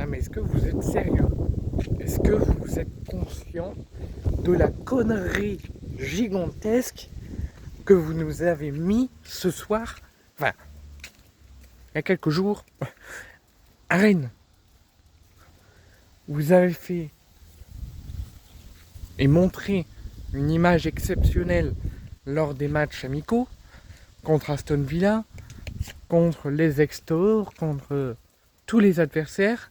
Non mais est-ce que vous êtes sérieux? Est-ce que vous êtes conscient de la connerie gigantesque que vous nous avez mis ce soir? Enfin, il y a quelques jours, à Rennes. Vous avez fait et montré une image exceptionnelle lors des matchs amicaux contre Aston Villa, contre les Extor, contre tous les adversaires.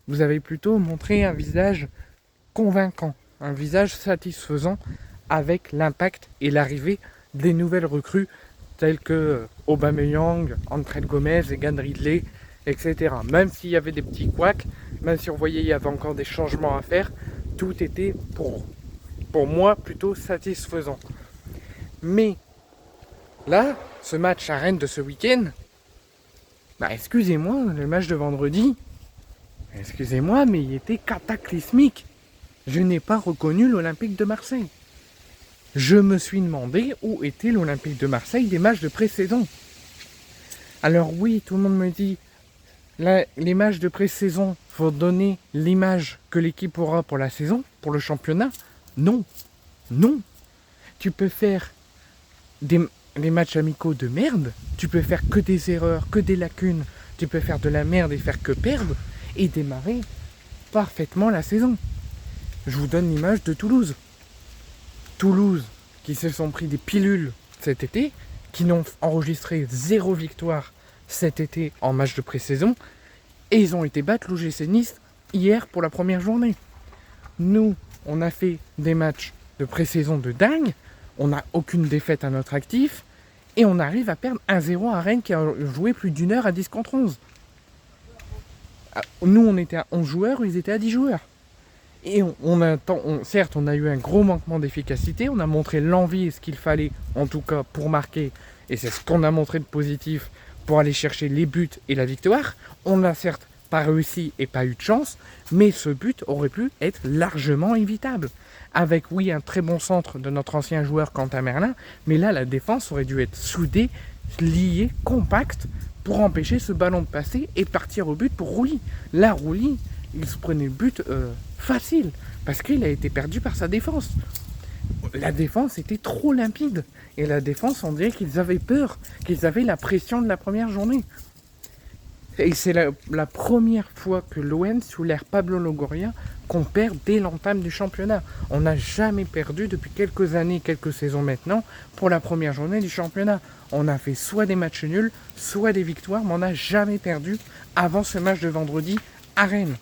Vous avez plutôt montré un visage convaincant, un visage satisfaisant avec l'impact et l'arrivée des nouvelles recrues telles que Aubameyang, André Gomez, Egan Ridley, etc. Même s'il y avait des petits couacs, même si on voyait qu'il y avait encore des changements à faire, tout était pour moi plutôt satisfaisant. Mais là, ce match à Rennes de ce week-end, excusez-moi, le match de vendredi, excusez-moi, mais il était cataclysmique. Je n'ai pas reconnu l'Olympique de Marseille. Je me suis demandé où était l'Olympique de Marseille des matchs de pré-saison. Alors oui, tout le monde me dit, là, les matchs de pré-saison vont donner l'image que l'équipe aura pour la saison, pour le championnat. Non, non. Tu peux faire des matchs amicaux de merde, tu peux faire que des erreurs, que des lacunes, tu peux faire de la merde et faire que perdre, et démarrer parfaitement la saison. Je vous donne l'image de Toulouse. Toulouse, qui se sont pris des pilules cet été, qui n'ont enregistré 0 victoire cet été en match de pré-saison, et ils ont été battre l'OGC Nice hier pour la première journée. Nous, on a fait des matchs de pré-saison de dingue, on n'a aucune défaite à notre actif, et on arrive à perdre 1-0 à Rennes qui a joué plus d'une heure à 10 contre 11. Nous, on était à 11 joueurs, ils étaient à 10 joueurs. Et certes, on a eu un gros manquement d'efficacité, on a montré l'envie et ce qu'il fallait, en tout cas, pour marquer, et c'est ce qu'on a montré de positif pour aller chercher les buts et la victoire. On n'a certes pas réussi et pas eu de chance, mais ce but aurait pu être largement évitable. Avec, oui, un très bon centre de notre ancien joueur Quentin Merlin, mais là, la défense aurait dû être soudée, liée, compacte, pour empêcher ce ballon de passer et partir au but pour Rouly. Là, Rouly, il se prenait le but facile, parce qu'il a été perdu par sa défense. La défense était trop limpide, et la défense, on dirait qu'ils avaient peur, qu'ils avaient la pression de la première journée. Et c'est la première fois que l'OM, sous l'ère Pablo Longoria, qu'on perd dès l'entame du championnat. On n'a jamais perdu depuis quelques années, quelques saisons maintenant, pour la première journée du championnat. On a fait soit des matchs nuls, soit des victoires, mais on n'a jamais perdu avant ce match de vendredi à Rennes.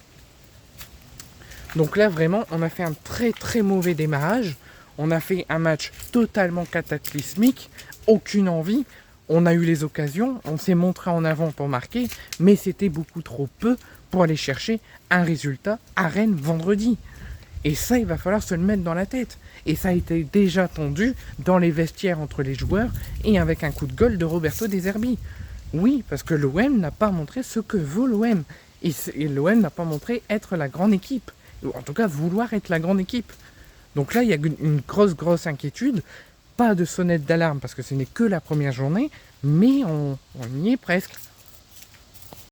Donc là, vraiment, on a fait un très très mauvais démarrage. On a fait un match totalement cataclysmique, aucune envie. On a eu les occasions, on s'est montré en avant pour marquer, mais c'était beaucoup trop peu pour aller chercher un résultat à Rennes vendredi. Et ça, il va falloir se le mettre dans la tête. Et ça a été déjà tendu dans les vestiaires entre les joueurs et avec un coup de gueule de Roberto De Zerbi. Oui, parce que l'OM n'a pas montré ce que veut l'OM. Et l'OM n'a pas montré être la grande équipe. Ou en tout cas, vouloir être la grande équipe. Donc là, il y a une grosse inquiétude. Pas de sonnette d'alarme parce que ce n'est que la première journée, mais on y est presque.